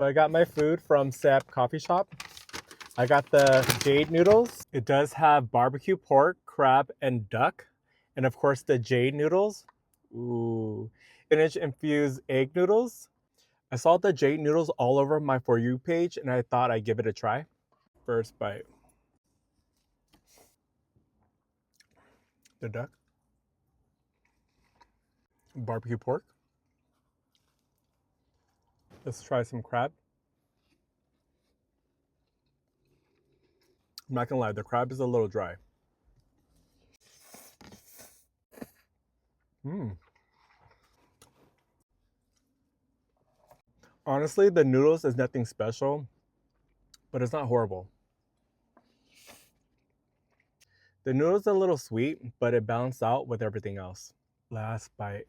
So I got my food from Sapp coffee shop. I got the Jade Noodles. It does have barbecue pork, crab, and duck. And of course the Jade Noodles. Ooh. Spinach infused egg noodles. I saw the Jade Noodles all over my For You page and I thought I'd give it a try. First bite. The duck. Barbecue pork. Let's try some crab. I'm not gonna lie, the crab is a little dry. Honestly, the noodles is nothing special, but it's not horrible. The noodles are a little sweet, but it balanced out with everything else. Last bite.